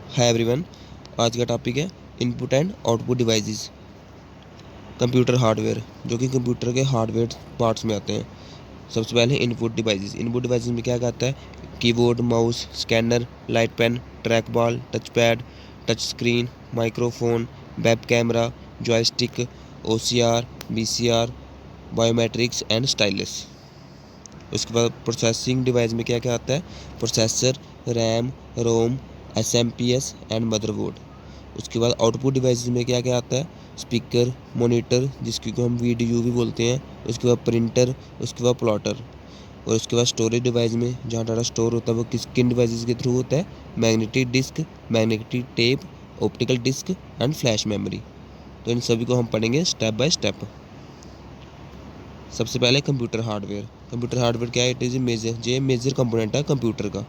Hi everyone. आज का topic है input and output devices. Computer hardware, जो कि कंप्यूटर के हार्डवेयर पार्ट्स में आते हैं। सबसे पहले इनपुट डिवाइसेस। इनपुट डिवाइसेस में क्या क्या आता है? Keyboard, mouse, scanner, light pen, track ball, touch pad, touch screen, microphone, web camera, joystick, OCR, VCR, biometrics and stylus. उसके बाद प्रोसेसिंग डिवाइस में क्या क्या आता है? Processor, RAM, ROM, SMPS and motherboard. उसके बाद आउटपुट डिवाइसेस में क्या क्या आता है? स्पीकर, मॉनिटर जिसको हम VDU भी बोलते हैं, उसके बाद प्रिंटर, उसके बाद प्लॉटर। और उसके बाद स्टोरेज डिवाइस में जहाँ डाटा स्टोर होता है वो किन डिवाइसेस के थ्रू होता है? Magnetic disk, magnetic tape, optical disk and flash memory. तो इन सभी को हम पढ़ेंगे स्टेप बाय स्टेप। सबसे पहले कंप्यूटर हार्डवेयर। कंप्यूटर हार्डवेयर क्या है? इट इज़ मेजर कंपोनेंट है कंप्यूटर का।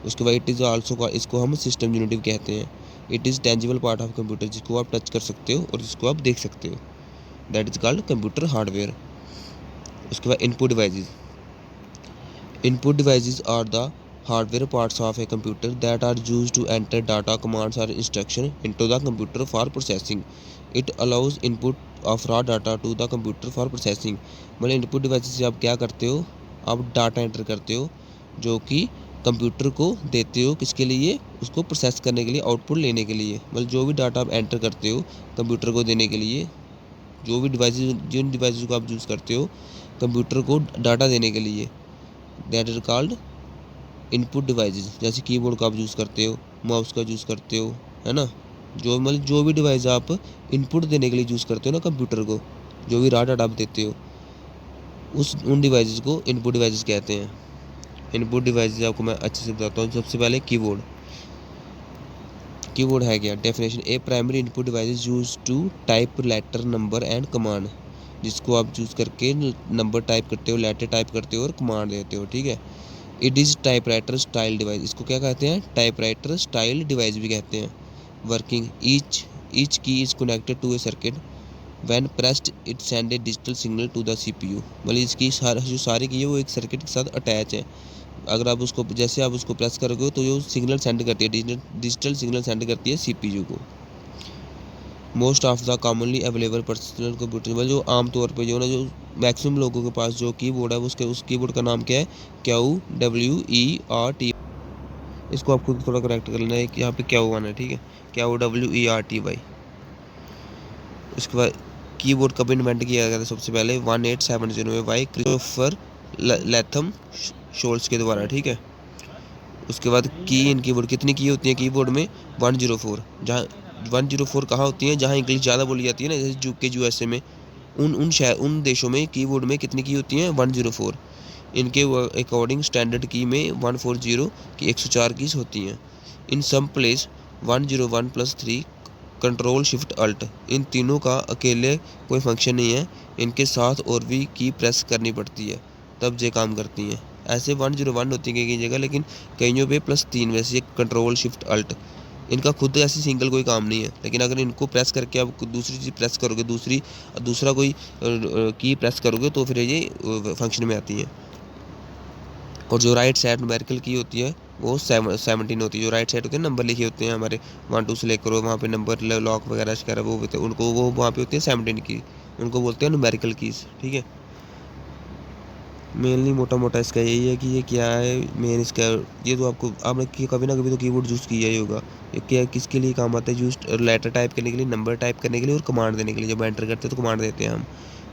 उसके बाद इट इज़ आल्सो, इसको हम सिस्टम यूनिट कहते हैं। It is tangible part of computer, जिसको आप टच कर सकते हो और जिसको आप देख सकते हो। That is called computer hardware. उसके बाद input devices. Input devices are the hardware parts of a computer that are used to enter data, commands or instruction into the computer for processing. It allows input of raw data to the computer for processing. मतलब input device से आप क्या करते हो? आप data enter करते हो जो कि कंप्यूटर को देते हो। किसके लिए? उसको प्रोसेस करने के लिए, आउटपुट लेने के लिए। मतलब जो भी डाटा आप एंटर करते हो कंप्यूटर को देने के लिए, जो भी डिवाइसेस, जिन डिवाइसेस को आप यूज़ करते हो कंप्यूटर को डाटा देने के लिए, that is called input devices. जैसे कीबोर्ड का आप यूज़ करते हो, माउस का यूज़ करते हो, है ना। जो भी डिवाइस आप इनपुट देने के लिए यूज़ करते हो ना कंप्यूटर को, जो भी रॉ डाटा आप देते हो, उन डिवाइसेस को इनपुट डिवाइसेस कहते हैं। इनपुट डिवाइसेस आपको मैं अच्छे से बताता हूँ। सबसे पहले कीबोर्ड। कीबोर्ड है क्या? Definition: a primary input device use to type letter, number and command. जिसको आप यूज़ करके नंबर टाइप करते हो, लेटर टाइप करते हो और कमांड देते हो, ठीक है। It is typewriter style device. इसको क्या कहते हैं? टाइपराइटर स्टाइल डिवाइस भी कहते हैं। Working: each key is connected to a circuit, when pressed it send a digital signal to the CPU। मतलब इसकी जो सारी की है वो एक सर्किट के साथ अटैच है। अगर आप उसको, जैसे आप उसको प्रेस करोगे तो जो सिग्नल सेंड करती है, डिजिटल सिग्नल सेंड करती है CPU को। Most of the commonly available personal computer, मतलब जो आमतौर पर जो ना, जो मैक्सिमम लोगों के पास जो कीबोर्ड है उस कीबोर्ड का नाम क्या है? QWERT। इसको आपको थोड़ा करेक्ट कर लेना है कि यहाँ पे क्या आना है, ठीक है। QWERTY। उसके बाद कीबोर्ड कब इन्वेंट किया गया था? सबसे पहले 1870 में बाय क्रिस्टोफर लैथम शोल्स के द्वारा, ठीक है। उसके बाद की इन कीबोर्ड, कितनी की होती है कीबोर्ड में? 104। जहाँ 104 कहाँ होती है? जहाँ इंग्लिश ज़्यादा बोली जाती है ना, जैसे UK, USA में, उन देशों में कीबोर्ड में कितनी की होती हैं? 104। इनके अकॉर्डिंग स्टैंडर्ड की में 140 की 104 कीज होती हैं। In some place 101 + 3 control shift alt. इन तीनों का अकेले कोई फंक्शन नहीं है, इनके साथ और भी की प्रेस करनी पड़ती है तब ये काम करती हैं। ऐसे 101 होती है कई जगह, लेकिन कईयों पे +3, वैसे कंट्रोल शिफ्ट अल्ट। इनका खुद ऐसी सिंगल कोई काम नहीं है, लेकिन अगर इनको प्रेस करके आप दूसरी चीज़ प्रेस करोगे, दूसरा कोई की प्रेस करोगे तो फिर ये फंक्शन में आती है। और जो राइट साइड न्यूमेरिकल की होती है वो 17 होती है। जो राइट साइड होते हैं, नंबर लिखे होते हैं हमारे 1 2 से लेकर, वहाँ पे नंबर लॉक वगैरह वो होते हैं, उनको वो वहाँ पे होती है 17 की, उनको बोलते हैं न्यूमेरिकल कीज़, ठीक है। मेनली मोटा मोटा इसका यही है कि ये क्या है मेन इसका। ये तो आपने कभी ना कभी तो कीबोर्ड यूज़ किया ही होगा। ये क्या, किसके लिए काम आता है? यूज लेटर टाइप करने के लिए, नंबर टाइप करने के लिए और कमांड देने के लिए। जब एंटर करते हैं तो कमांड देते हैं हम,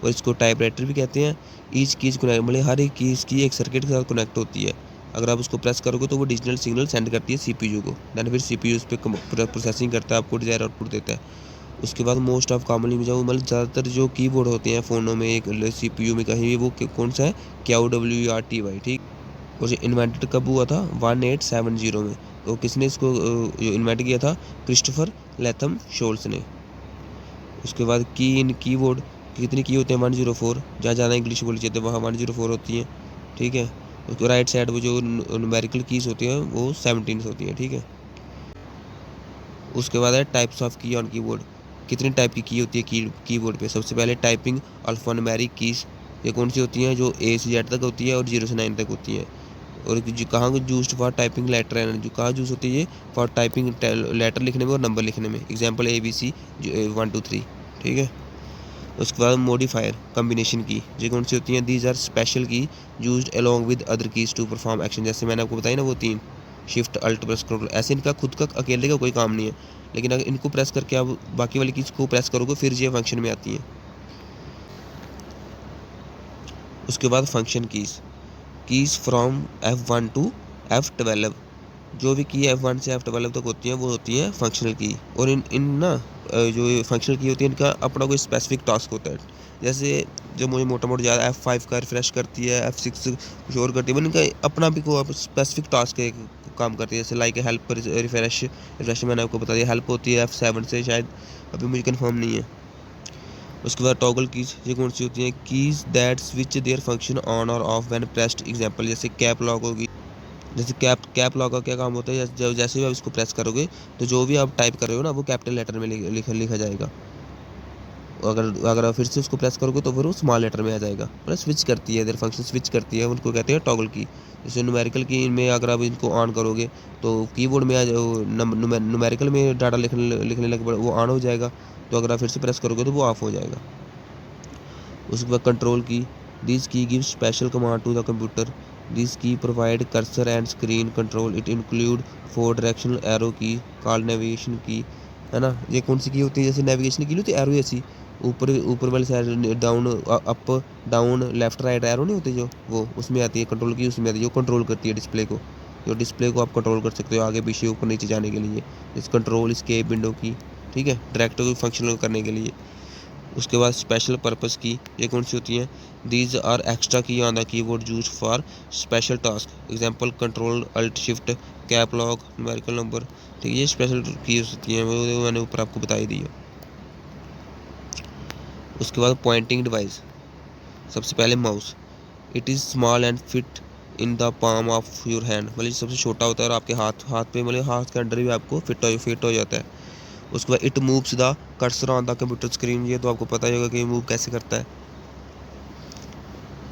और इसको टाइपराइटर भी कहते हैं। ईच कीज कनेक्ट, मतलब हर एक कीज़ की एक सर्किट के साथ कनेक्ट होती है। अगर आप उसको प्रेस करोगे तो वो डिजिटल सिग्नल सेंड करती है CPU को, दैन फिर CPU उस पर प्रोसेसिंग करता है, आपको डिजायर आउटपुट देता है। उसके बाद मोस्ट ऑफ कॉमनली में जाऊँ, मतलब ज़्यादातर जो कीबोर्ड होते हैं फ़ोनों में, एक CPU में कहीं भी, वो कौन सा है? QWERTY, ठीक। और ये इन्वेंटेड कब हुआ था? 1870 में। तो किसने इसको जो इन्वेंट किया था? क्रिस्टोफर लैथम शोल्स ने। उसके बाद इन कीबोर्ड कितनी की होते हैं? 104। जहाँ ज़्यादा इंग्लिश बोली जाती है वहाँ 104 होती हैं, ठीक है। उसके राइट साइड में जो न्यूमेरिकल कीज़ होती हैं वो 17 होती हैं, ठीक है। उसके बाद है टाइप्स ऑफ की ऑन कीबोर्ड। कितनी टाइप की होती है कीबोर्ड पे? सबसे पहले टाइपिंग अल्फान्यूमेरिक कीज़। ये कौन सी होती हैं? जो A से Z तक होती है और 0 से 9 तक होती है। और जो कहाँ यूज्ड फॉर टाइपिंग लेटर है, जो कहाँ यूज़ होती है ये फॉर टाइपिंग लेटर लिखने में और नंबर लिखने में, एग्जाम्पल ABC 1 2 3, ठीक है। उसके बाद मॉडिफायर कम्बिनेशन की, ये कौन सी होती हैं, these are special keys used along with other keys to perform action, जैसे मैंने आपको बताया ना वो 3 शिफ्ट अल्ट प्रेस कंट्रोल, ऐसे इनका खुद का अकेले का कोई काम नहीं है, लेकिन अगर इनको प्रेस करके आप बाकी वाली कीज को प्रेस करोगे फिर ये फंक्शन में आती हैं। उसके बाद function keys from F1 to F12, जो भी की F1 से F12 तक होती हैं वो होती हैं फंक्शनल की। और इन ना जो फंक्शनल की होती है इनका अपना कोई स्पेसिफिक टास्क होता है, जैसे जो मुझे मोटा मोटा ज़्यादा F5 का रिफ्रेश करती है, F6 कुछ और करती है, मतलब इनका अपना भी कोई स्पेसिफिक टास्क है, काम करती है, जैसे लाइक हेल्प रिफ्रेश मैंने आपको बता दिया, हेल्प होती है F7 से, शायद अभी मुझे कन्फर्म नहीं है। उसके बाद टॉगल कीज़, ये कौन सी होती हैं, keys that switch their function on और ऑफ व्हेन प्रेस्ड, एग्जांपल जैसे कैप लॉक होगी, जैसे कैप लॉक का क्या काम होता है, जैसे भी आप इसको प्रेस करोगे तो जो भी आप टाइप कर रहे हो ना वो कैपिटल लेटर में लिखा जाएगा, अगर आप फिर से उसको प्रेस करोगे तो फिर वो स्मॉल लेटर में आ जाएगा, मतलब स्विच करती है, देयर फंक्शन स्विच करती है, उनको कहते हैं टॉगल की। जैसे न्यूमेरिकल की में अगर आप इनको ऑन करोगे तो कीबोर्ड में न्यूमेरिकल में डाटा लिखने लगे वो ऑन हो जाएगा, तो अगर आप फिर से प्रेस करोगे तो वो ऑफ हो जाएगा। उसके बाद control key, this key give special command to the computer, this key provide cursor and screen control, it include 4 directional arrow key call navigation key, है ना। ये कौन सी की होती है, जैसे नेविगेशन की होती है एरो ऐसी ऊपर वाली side, down up down left right arrow नहीं होते जो, वो उसमें आती है कंट्रोल की, उसमें आती है जो कंट्रोल करती है डिस्प्ले को, जो डिस्प्ले को आप कंट्रोल कर सकते हो आगे पीछे ऊपर नीचे जाने के लिए, इस कंट्रोल स्केप विंडो की, ठीक है, डायरेक्ट फंक्शनल करने के लिए। उसके बाद स्पेशल पर्पस की, ये कौन सी होती हैं, these are extra keys on the keyboard use for special task, example control alt shift cap lock numerical number, ठीक है, ये स्पेशल कीज होती हैं, वो मैंने ऊपर आपको बताई दी है। उसके बाद पॉइंटिंग डिवाइस, सबसे पहले mouse, it is small and fit in the palm of your hand, मतलब सबसे छोटा होता है और आपके हाथ पे, मतलब हाथ के अंदर भी आपको फिट हो जाता है। उसके बाद it moves the cursor on the computer screen, ये तो आपको पता ही होगा कि मूव कैसे करता है।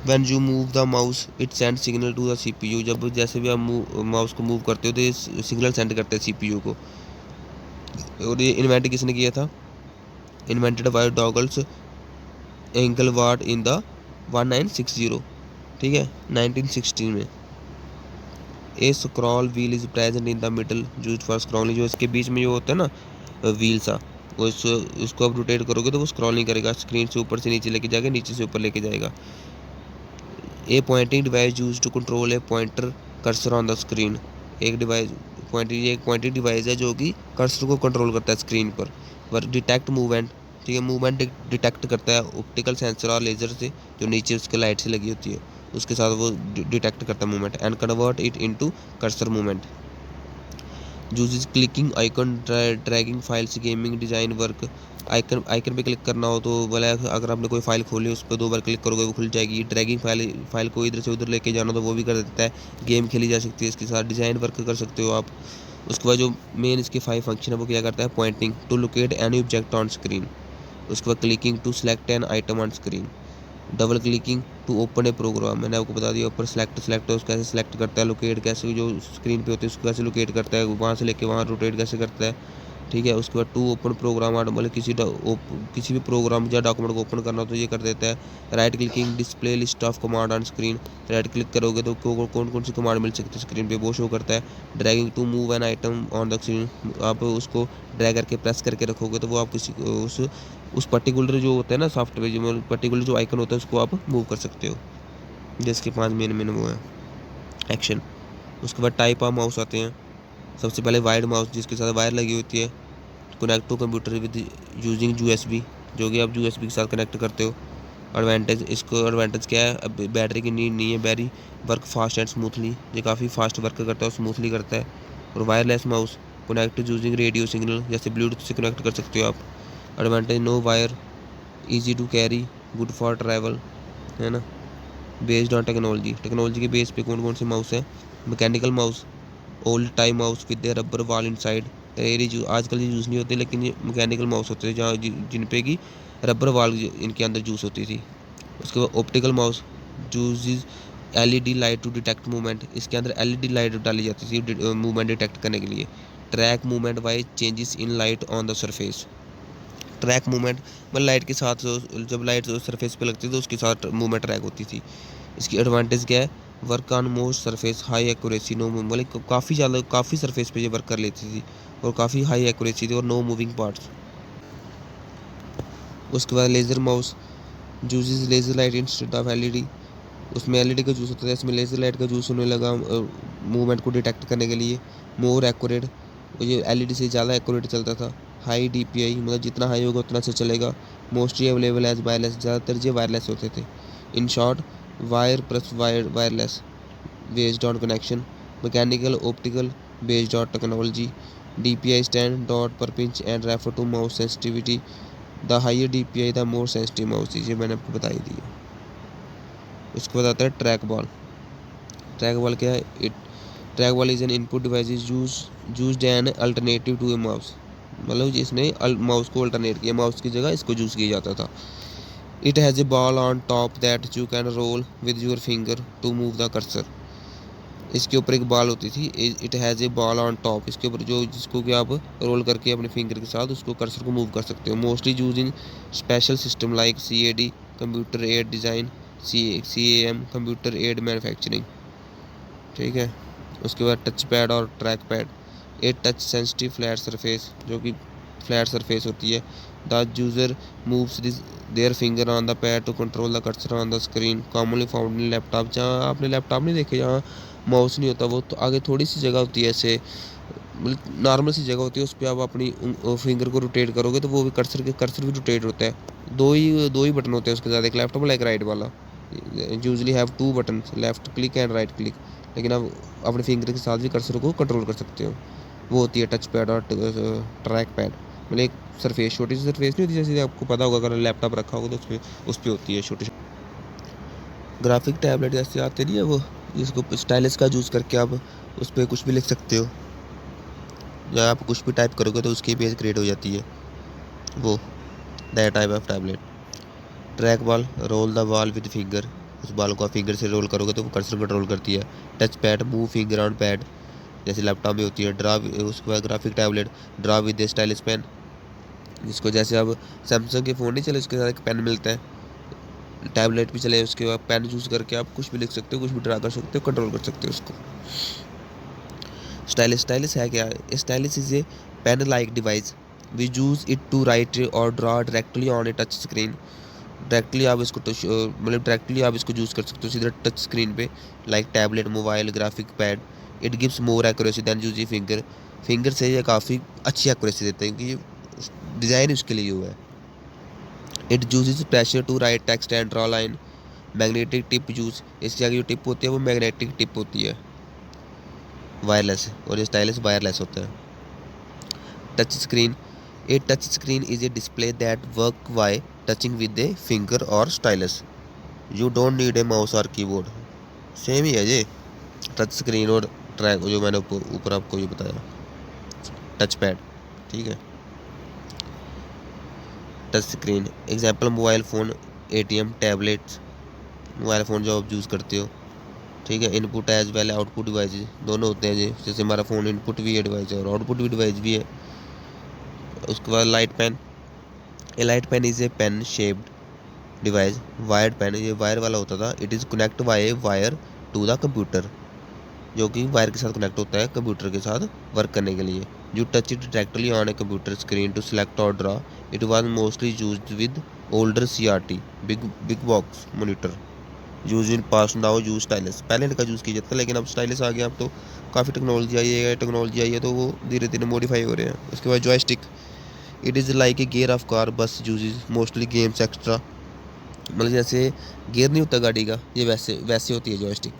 When you move the mouse it send signal to the CPU, जब जैसे भी आप माउस को मूव करते हो तो ये सिग्नल सेंड करते हैं CPU को। और ये इन्वेंट किसने किया था, invented by Douglas Engelbart in the 1960, ठीक है, 1916 में। A scroll wheel is present in the middle used for scrolling, जो इसके बीच में जो होता है ना व्हील सा, वो उसको आप रोटेट करोगे तो वो स्क्रॉल नहीं करेगा, स्क्रीन से ऊपर से नीचे लेके जाएगा, नीचे से ऊपर लेके जाएगा। A pointing device use to control a pointer cursor on the screen, एक पॉइंटिंग डिवाइस है जो कि कर्सर को कंट्रोल करता है स्क्रीन पर डिटेक्ट मूवमेंट, ठीक है, मूवमेंट डिटेक्ट करता है ऑप्टिकल सेंसर और लेजर से, जो नीचे उसके लाइट से लगी होती है उसके साथ वो डिटेक्ट करता है movement, and convert it into cursor movement. Uses clicking icon dragging files gaming design work, icon पे क्लिक करना हो तो बोला, अगर आपने कोई फाइल खोली उस पर 2 बार क्लिक करोगे वो खुल जाएगी, ड्रैगिंग फाइल को इधर से उधर लेके जाना तो वो भी कर देता है, गेम खेली जा सकती है इसके साथ, डिज़ाइन वर्क कर सकते हो आप। उसके बाद जो मेन इसके 5 फंक्शन है वो क्या करता है, pointing to locate any object on screen, उसके बाद clicking to select an item on screen, double clicking to open a program, मैंने आपको बता दिया ऊपर सेलेक्ट उसको कैसे सेलेक्ट करता है, लोकेट कैसे जो स्क्रीन पे होते हैं उसको कैसे लोकेट करता है, वहाँ से लेके वहाँ रोटेट कैसे करता है, ठीक है। उसके बाद टू ओपन प्रोग्राम, मतलब किसी भी प्रोग्राम या डॉक्यूमेंट को ओपन करना हो तो ये कर देता है। Right clicking display list of command on screen, right click करोगे तो कौन कौन सी कमांड मिल सकती है स्क्रीन पे वो शो करता है। Dragging to move an item on the screen, आप उसको ड्रैग करके प्रेस करके रखोगे तो वो आप किसी उस पर्टिकुलर जो होता है ना सॉफ्टवेयर, जो पर्टिकुलर जो आइकन होता है उसको आप मूव कर सकते हो। जिसके 5 मेन वो है एक्शन। उसके बाद टाइप ऑफ माउस आते हैं, सबसे पहले वायर्ड माउस जिसके साथ वायर लगी होती है, connect to computer with using USB, जो कि आप USB के साथ कनेक्ट करते हो। एडवांटेज क्या है, अब बैटरी की नीड नहीं है, बैरी वर्क फास्ट एंड स्मूथली, ये काफ़ी फास्ट वर्क करता है और स्मूथली करता है। और wireless mouse connect using radio signal, जैसे ब्लूटूथ से कनेक्ट कर सकते हो आप। Advantage no wire, easy to carry, good for travel, है ना। बेस्ड ऑन टेक्नोलॉजी के बेस पे कौन कौन से माउस है, mechanical mouse, old time mouse with rubber ball inside, ये आजकल ये यूज़ नहीं होते लेकिन ये मैकेनिकल माउस होते थे जहाँ जिन पे की रबर वॉल इनके अंदर यूज़ होती थी। उसके बाद optical mouse use LED light to detect movement, इसके अंदर LED लाइट डाली जाती थी मूवमेंट डिटेक्ट करने के लिए। Track movement by changes in light on the surface, track movement मतलब लाइट के साथ जब लाइट सरफेस पे लगती थी तो उसके साथ मूवमेंट ट्रैक होती थी। इसकी एडवांटेज क्या है, work on most surface high accuracy no, मतलब काफ़ी सरफेस पे ये वर्क कर लेती थी और काफ़ी हाई एक्यूरेसी थी और नो मूविंग पार्ट्स। उसके बाद laser mouse juices laser light instead of LED, उसमें LED का जूस होता था, इसमें लेज़र लाइट का जूस होने लगा मूवमेंट को डिटेक्ट करने के लिए। मोर एक्यूरेट, ये LED से ज़्यादा एक्यूरेट चलता था। हाई DPI, मतलब जितना हाई होगा उतना अच्छा चलेगा। मोस्टली अवेलेबल एज वायरलेस, ज़्यादातर ये वायरलेस होते थे। In short, wire plus wireless based on connection, mechanical optical based on technology. DPI stand dot per inch and refer to mouse sensitivity, the higher DPI the more sensitive mouse, ये मैंने आपको बताई दी है। उसके बाद आता है ट्रैक बॉल। ट्रैक बॉल क्या है, track ball is an input device used an alternative to a mouse, मतलब इसने माउस को अल्टरनेट किया, माउस की जगह इसको यूज़ किया जाता था। It has a ball on top that you can roll with your finger to move the cursor, इसके ऊपर एक बॉल होती थी। It has a ball on top, इसके ऊपर जो जिसको कि आप रोल करके अपने फिंगर के साथ उसको कर्सर को मूव कर सकते हो। Mostly use in special system like CAD computer aid design, CAM computer aid manufacturing, ठीक है। उसके बाद टच पैड और track pad, a touch sensitive flat surface, जो कि फ्लैट सरफेस होती है। The user moves their finger on the pad to control the cursor on the screen, commonly found in laptop, जहाँ आपने लैपटॉप नहीं देखे जहाँ माउस नहीं होता, वो तो आगे थोड़ी सी जगह होती है, ऐसे नॉर्मल सी जगह होती है, उस पर आप अपनी फिंगर को रोटेट करोगे तो वो भी कर्सर भी रोटेट होता है। दो ही बटन होते हैं उसके साथ, एक लेफ्ट वाला एक राइट वाला। Usually have 2 button, left click and right click, लेकिन आप अपने फिंगर के साथ भी कर्सर को कंट्रोल कर सकते हो। वो होती है टच पैड और ट्रैक पैड, मतलब एक सरफेस, छोटी सी सरफेस नहीं होती, जैसे आपको पता होगा अगर लैपटॉप रखा होगा तो उस पर होती है छोटी। ग्राफिक टैबलेट जैसे आते नहीं है वो, जिसको स्टाइलस का यूज़ करके आप उस पर कुछ भी लिख सकते हो, या आप कुछ भी टाइप करोगे तो उसकी इमेज क्रिएट हो जाती है, वो that type of tablet. Track ball, roll the ball with finger, उस बॉल को आप फिंगर से रोल करोगे तो वो कर्सर कंट्रोल करती है। Touch pad, move finger on pad, जैसे लैपटॉप में होती है। ड्रा, उसके बाद graphic tablet, draw with stylus pen, जिसको जैसे अब सैमसंग के फ़ोन नहीं चले उसके साथ एक पेन मिलता है, टैबलेट भी चले उसके बाद पेन यूज़ करके आप कुछ भी लिख सकते हो, कुछ भी ड्रा कर सकते हो, कंट्रोल कर सकते हो उसको। स्टाइलिस है क्या, stylus is a pen like device, we use it to write और draw directly on a touch screen. Directly आप इसको मतलब डायरेक्टली आप इसको यूज़ कर सकते हो सीधा टच स्क्रीन पे, like tablet, mobile, graphic pad. It gives more accuracy than using finger, finger से ये काफ़ी अच्छी एक्यूरेसी देते हैं क्योंकि डिज़ाइन उसके लिए हुआ है। It uses pressure to write text and draw line, magnetic tip use, इसकी आगे जो टिप होती है वो मैग्नेटिक टिप होती है, वायरलेस, और ये स्टाइलिस वायरलेस होता है। Touch screen, a touch screen is a display that work by touching with a finger और stylus, you don't need a mouse और कीबोर्ड। सेम ही है ये टच स्क्रीन और ट्रैक, जो मैंने ऊपर आपको ये बताया टच पैड, ठीक है। Touch screen example mobile phone, ATM, tablets, mobile phone जो आप यूज़ करते हो, ठीक है। Input as well output device दोनों होते हैं जी, जैसे हमारा फ़ोन इनपुट भी है डिवाइस है और आउटपुट भी डिवाइस भी है। उसके बाद light pen, a light pen is a pen shaped device, wired pen, ये वायर वाला होता था। It is connect by a wire to the computer, जो कि वायर के साथ कनेक्ट होता है कंप्यूटर के साथ वर्क करने के लिए। You touch it directly on a computer screen to select और draw. It was mostly used with older CRT big box monitor, use in past now use stylus, पहले इनका यूज़ किया जाता है लेकिन अब स्टाइलस आ गया, अब तो काफ़ी टेक्नोलॉजी आई है तो वो धीरे धीरे मॉडिफाई हो रहे हैं। उसके बाद joystick, it is like a gear of car bus uses mostly games extra, मतलब जैसे गियर नहीं होता गाड़ी का, ये वैसे वैसे होती है joystick.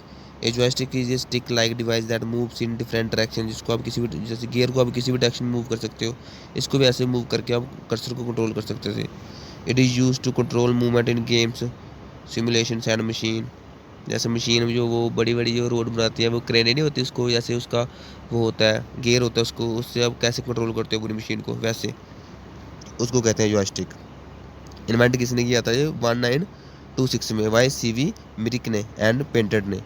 A joystick is a stick like device that moves in different direction, जिसको आप किसी भी, जैसे गियर को आप किसी भी डायरेक्शन में मूव कर सकते हो, इसको भी ऐसे मूव करके आप कर्सर को कंट्रोल कर सकते थे। It is use to control movement in games, simulation and machine, जैसे मशीन में जो वो बड़ी बड़ी जो रोड बनाती है वो क्रेनें नहीं होती, उसको जैसे उसका वो होता है गियर होता है, उसको उससे आप कैसे कंट्रोल करते हो पूरी मशीन को, वैसे उसको कहते हैं जॉयस्टिक। इन्वेंट किसने किया था ये, 26 में वाई सी वी मिरिक ने एंड पेंटेड ने।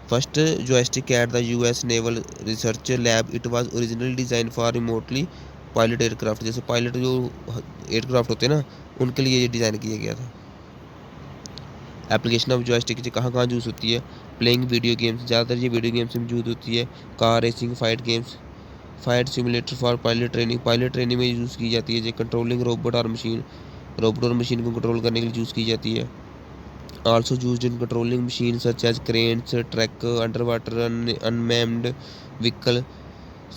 First joystick at the US Naval Research Lab. It was originally designed for remotely pilot aircraft. जैसे पायलट जो एयरक्राफ्ट होते हैं ना, उनके लिए ये डिज़ाइन किया गया था। एप्लीकेशन ऑफ जॉयस्टिक कहाँ कहाँ यूज़ होती है? प्लेइंग वीडियो गेम्स, ज़्यादातर ये वीडियो गेम्स में यूज़ होती है। Car racing, fight games, fight simulator for pilot training में यूज़ की जाती है। जो कंट्रोलिंग रोबोट और मशीन को कंट्रोल करने के लिए यूज़ की जाती है। Also used in controlling machines such as cranes, track, underwater unmanned vehicle,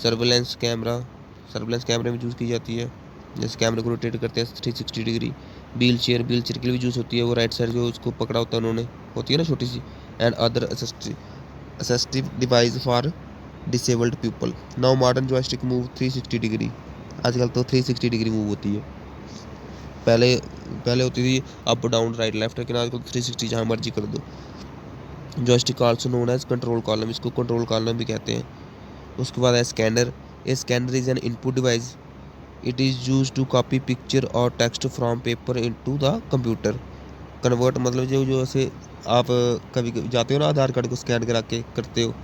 surveillance कैमरे में यूज़ की जाती है। जैसे कैमरे को रोटेट करते हैं 360 डिग्री। व्हील चेयर के लिए भी यूज़ होती है। वो राइट साइड जो उसको पकड़ा होता है उन्होंने, होती है ना छोटी सी। And other assistive device for disabled people. Now modern joystick move 360 degree. आजकल तो 360 डिग्री मूव होती है। पहले पहले होती थी अप डाउन राइट लेफ्ट, लेकिन आजकल 360 जहाँ मर्जी कर दो। Joystick also known as control column, इसको कंट्रोल कॉलम भी कहते हैं। उसके बाद है scanner. A scanner is an input device. It is use to copy picture और text from paper into the computer. Convert मतलब जो ऐसे आप कभी जाते हो ना, आधार कार्ड को स्कैन करा के करते हो,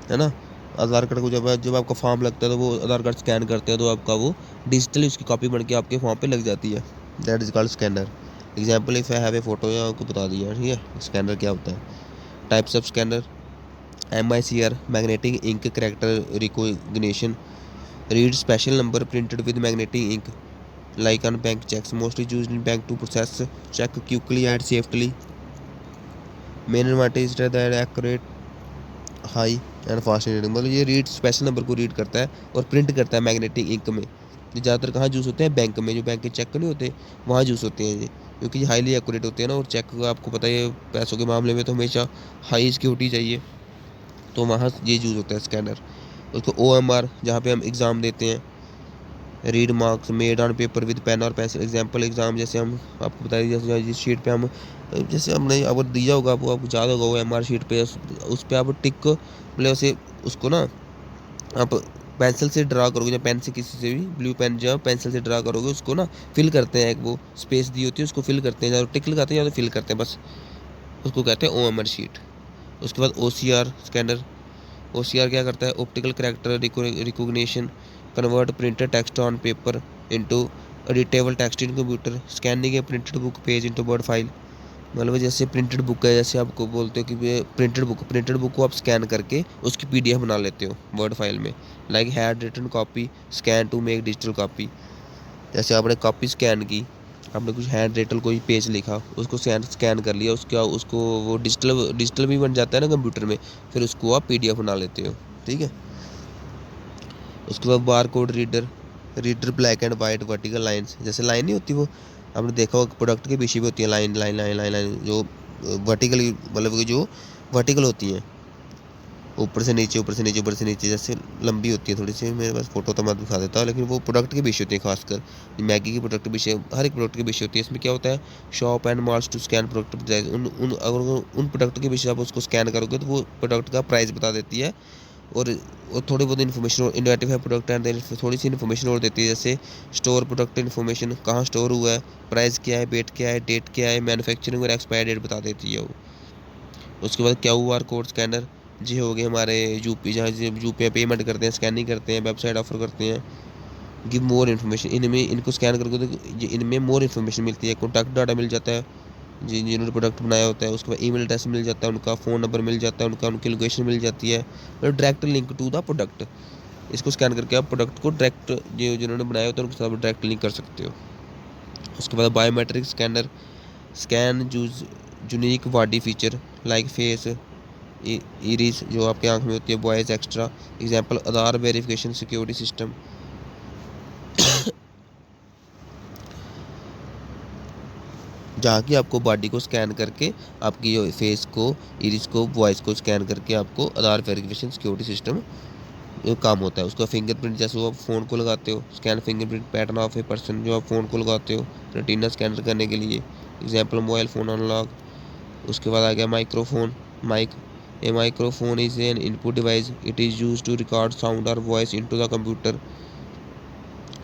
है ना। आधार कार्ड को जब आपका फॉर्म लगता है तो वो आधार कार्ड स्कैन करते हैं तो आपका वो डिजिटली उसकी कॉपी बन के आपके फॉर्म पे लग जाती है। That is called scanner. Example if I have a photo, या आपको बता दिया, ठीक है स्कैनर क्या होता है। Types of scanner, MICR magnetic ink character recognition, read special number printed with magnetic ink like on bank checks, mostly used in bank to process check quickly and safely. Main advantage is that accurate, high and fast reading। मतलब ये read special number को read करता है और print करता है magnetic ink में। ये ज़्यादातर कहाँ यूज़ होते हैं? बैंक में। जो बैंक के चेक नहीं होते वहाँ यूज़ होते हैं ये, क्योंकि ये हाईली एक्यूरेट होते हैं ना। और चेक आपको पता है पैसों के मामले में तो हमेशा हाई सिक्योरिटी चाहिए, तो वहाँ ये यूज़ होता है स्कैनर। उसको OMR, जहाँ पे हम एग्ज़ाम देते हैं। Read marks made on paper with pen और पेंसिल। एग्जाम जैसे हम आपको बताइए, जैसे जिस शीट पे हम, जैसे हमने अगर दिया होगा वो आपको याद होगा, वो MR शीट पे उस पर आप टिक को मतलब ऐसे उसको ना आप पेंसिल से ड्रा करोगे, या पेन से किसी से भी ब्लू पेन जो पेंसिल से ड्रा करोगे उसको ना फिल करते हैं। एक वो स्पेस दी होती है उसको फिल करते हैं, या तो टिक लगाते हैं या तो फिल करते हैं, बस उसको कहते हैं OMR शीट। उसके बाद OCR स्कैनर। OCR क्या करता है? Optical character recognition, convert printed text on paper into editable text in computer, scanning A printed book page into word file. मतलब जैसे प्रिंटेड बुक है, जैसे आपको बोलते हो कि प्रिंटेड बुक को आप स्कैन करके उसकी PDF बना लेते हो वर्ड फाइल में। Like hand written copy scan to make digital copy. जैसे आपने कॉपी स्कैन की, आपने कुछ हैंड रिटन कोई पेज लिखा, उसको स्कैन कर लिया, उसको वो डिजिटल भी बन जाता है ना कंप्यूटर में, फिर उसको आप PDF बना लेते हो, ठीक है। उसके बाद bar code reader black and white vertical lines. जैसे लाइन नहीं होती, वो आपने देखा होगा प्रोडक्ट के पीछे भी होती है line line line line line, जो वर्टिकल मतलब जो वर्टिकल होती हैं, ऊपर से नीचे ऊपर से नीचे ऊपर से नीचे, जैसे लंबी होती है थोड़ी सी। मेरे पास फोटो तो मैं दिखा देता हूँ, लेकिन वो प्रोडक्ट के पीछे होती है, खासकर मैगी की प्रोडक्ट के पीछे, हर एक प्रोडक्ट के पीछे होती है। इसमें क्या होता है? Shop and malls to scan product price. अगर उन प्रोडक्ट के पीछे आप उसको स्कैन करोगे तो वो प्रोडक्ट का प्राइस बता देती है, और थोड़ी बहुत इन्फॉर्मेशन, इन्वेटिव प्रोडक्ट एंड थोड़ी सी इन्फॉर्मेशन और देती है। जैसे स्टोर प्रोडक्ट इन्फॉर्मेशन, कहाँ स्टोर हुआ है, प्राइस क्या है, वेट क्या है, डेट क्या है, मैन्युफैक्चरिंग और एक्सपायर डेट बता देती है वो। उसके बाद QR कोड स्कैनर जी हो गए हमारे यूपी, जहाँ यूपी पेमेंट करते हैं, स्कैनिंग करते हैं, वेबसाइट ऑफर करते हैं। गिव मोर इन्फॉर्मेशन, इनको स्कैन करके तो इनमें मोर इन्फॉर्मेशन मिलती है। कॉन्टैक्ट डाटा मिल जाता है जिन्होंने प्रोडक्ट बनाया होता है। उसके बाद ईमेल एड्रेस मिल जाता है, उनका फ़ोन नंबर मिल जाता है, उनकी लोकेशन मिल जाती है, मतलब direct link to the product. इसको स्कैन करके आप प्रोडक्ट को डायरेक्ट जो जिन्होंने बनाया होता है उनके साथ डायरेक्ट लिंक कर सकते हो। उसके बाद biometric scanner scan unique body feature like face, iris जो आपके आंख में होती है, वॉइस एक्स्ट्रा। एग्जांपल आधार वेरिफिकेशन सिक्योरिटी सिस्टम। जहाँ की आपको बॉडी को स्कैन करके आपकी फेस को, इरिस को, वॉइस को स्कैन करके आपको आधार वेरिफिकेशन सिक्योरिटी सिस्टम काम होता है। उसका फिंगरप्रिंट, जैसे वो आप फ़ोन को लगाते हो, scan fingerprint pattern of a person, जो आप फ़ोन को लगाते हो रेटिना स्कैनर करने के लिए। Example mobile phone unlock. उसके बाद आ गया microphone mic. A microphone is an input device, it is use to record sound और voice into the computer.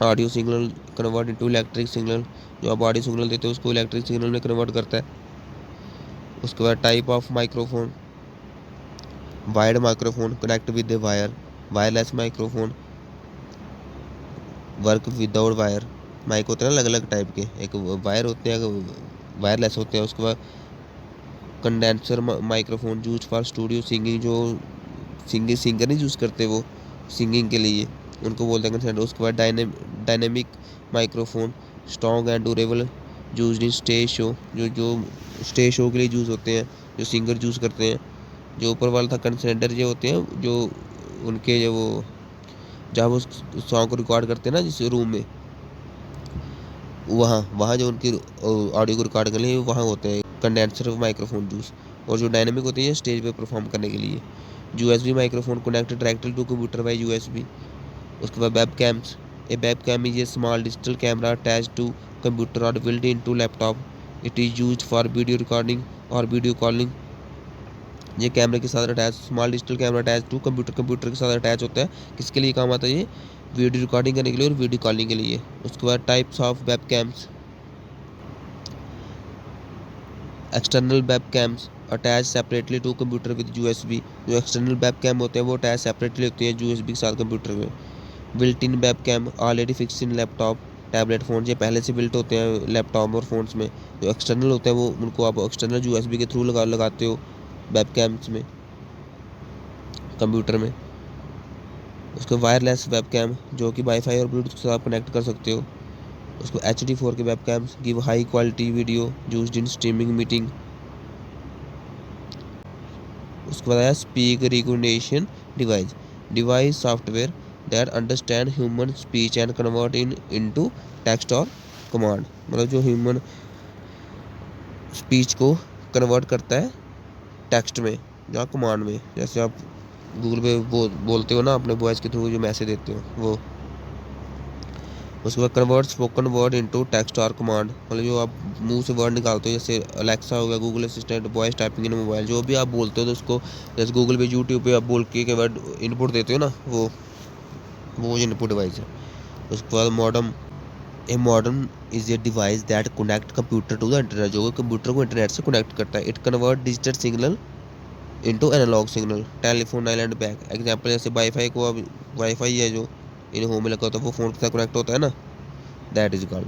Audio signal convert into electric signal, जो आप ऑडियो सिग्नल देते हो उसको इलेक्ट्रिक सिग्नल में कन्वर्ट करता है। उसके बाद type of microphone, wired microphone connect with the wire, wireless microphone work without wire. Mic होते हैं अलग अलग टाइप के, एक वायर होते हैं, वायरलेस होते हैं। उसके बाद condenser microphone use for studio singing, जो सिंगर नहीं यूज़ करते वो सिंगिंग के लिए, उनको बोलते हैं कंडेंसर। उसके बाद dynamic microphone strong and durable use in stage show, जो स्टेज शो के लिए यूज़ होते हैं, जो सिंगर यूज़ करते हैं। जो ऊपर वाला था कंसेंडर जो होते हैं, जो उनके जो वो जहाँ वो सॉन्ग को रिकॉर्ड करते हैं ना जिस रूम में, वहाँ वहाँ जो उनकी ऑडियो को रिकॉर्ड करने लिए वहाँ होते हैं कंडेंसर माइक्रोफोन यूज़। और जो डायनेमिक होती है स्टेज पे परफॉर्म करने के लिए। USB microphone connect directly to computer by USB. उसके बाद web cams, a web cam is a small digital camera attach to computer और built in to laptop. It is use for video recording और video calling. ये कैमरे के साथ attach, small digital camera attach to computer के साथ attach होता है। किसके लिए काम आता है ये? वीडियो रिकॉर्डिंग करने के लिए और वीडियो कॉलिंग के लिए। उसके बाद types of web cams, external web cams attach separately to computer with USB. जो एक्सटर्नल वेब कैम होते हैं वो अटैच सेपरेटली होती हैं यूएसबी के साथ कंप्यूटर में। Built in web cam already fix in laptop tablet phone, ये पहले से बिल्ट होते हैं लैपटॉप और फ़ोन्स में। जो एक्सटर्नल होते हैं वो उनको आप एक्सटर्नल यूएसबी के थ्रू लगाते हो वेब कैम्स में, कंप्यूटर में। उसके वायरलेस वेब कैम जो कि वाईफाई और ब्लूटूथ के साथ कनेक्ट कर सकते हो। उसको HD4 के web camps give high quality video used in streaming meeting. उसके बाद आया speak recognition device, device software that understand human speech and convert into text और कमांड। मतलब जो ह्यूमन स्पीच को कन्वर्ट करता है टेक्स्ट में या कमांड में। जैसे आप गूगल पे बोलते हो ना अपने वॉइस के थ्रू जो मैसेज देते हो वो। उसके बाद convert spoken word into text और कमांड, मतलब जो आप मुंह से वर्ड निकालते हो, जैसे अलेक्सा हो गया, Google assistant, voice typing in mobile, जो भी आप बोलते हो तो उसको जैसे गूगल पे यूट्यूब पे आप बोल के वर्ड इनपुट देते हो ना, वो इनपुट डिवाइस है। उसके बाद modern, a modern is a device that connect computer to the internet, जो कंप्यूटर को इंटरनेट से कनेक्ट करता है। It convert digital signal into analog signal, telephone island back. Example जैसे वाईफाई को, अब वाईफाई है जो इन होम में लगा होता है वो फ़ोन के साथ कनेक्ट होता है ना, that is called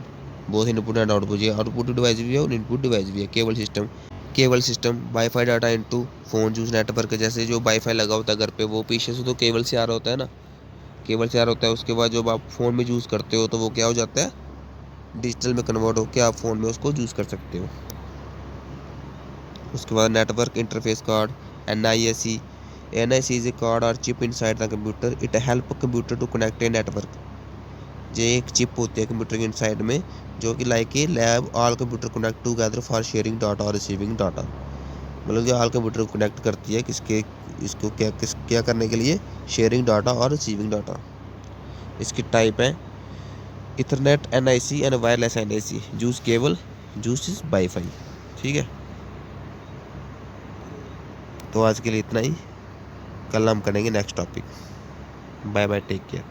both input and output. ये आउटपुट डिवाइस भी है और इनपुट डिवाइस भी है। Cable system wifi data into phone use network, जैसे जो वाईफाई लगा होता है घर पे वो पीछे से तो केबल से आ रहा होता है ना, केबल से आ रहा होता है। उसके बाद जब आप फ़ोन में यूज़ करते हो तो वो क्या हो जाता है, डिजिटल में कन्वर्ट होकर आप फ़ोन में उसको यूज़ कर सकते हो। उसके बाद network interface card, NIC। NIC is a card और chip inside the computer, it help computer to connect a network. ये एक चिप होती है कंप्यूटर के इनसाइड में जो कि like a lab all computer connect together for sharing data और रिसीविंग डाटा। मतलब जो ऑल कंप्यूटर को कनेक्ट करती है किसके, इसको क्या करने के लिए, शेयरिंग डाटा और रिसीविंग डाटा। इसकी टाइप है Ethernet NIC and wireless NIC, juice cable, juice is wifi. ठीक है, तो आज के लिए इतना ही, कल हम करेंगे next topic. Bye bye, take care.